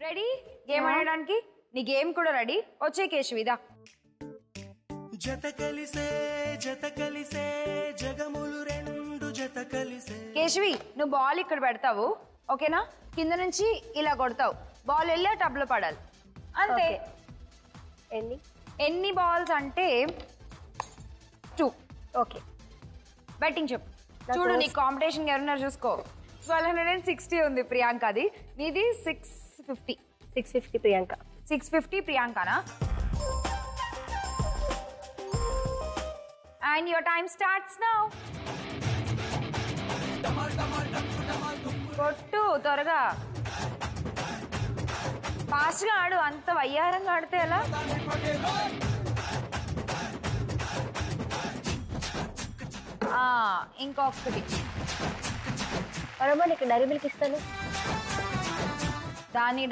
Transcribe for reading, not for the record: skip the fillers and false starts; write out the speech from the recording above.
ready game ఆడడానికి నీ game కూడా రెడీ వచ్చే కేశవిదా జత కలిసే జగములు రెండు జత కలిసే కేశవి నువ్వు బాల్ ఇక్కడ పెడతావు ఓకేనా కింద నుంచి ఇలా కొడతావు బాల్ వెళ్ళి ఆ టబ్ లో పడాలి అంతే ఎన్ని బాల్స్ అంటే 2 ఓకే బెట్టింగ్ చెప్పు చూడు నీ కాంపిటీషన్ ఎవరున్నారు చూసుకో 1260 ఉంది ప్రియాంకది నీది 650 Priyanka 650 ప్రియాంకనా and your time starts now కొట్టు త్వరగా ఫాస్ట్ గా ఆడు అంత వయ్యారంగా ఆడితే ఎలా ఇంకొకటి పరమా నీకు డైరీ మిల్క్ ఇస్తాను దాని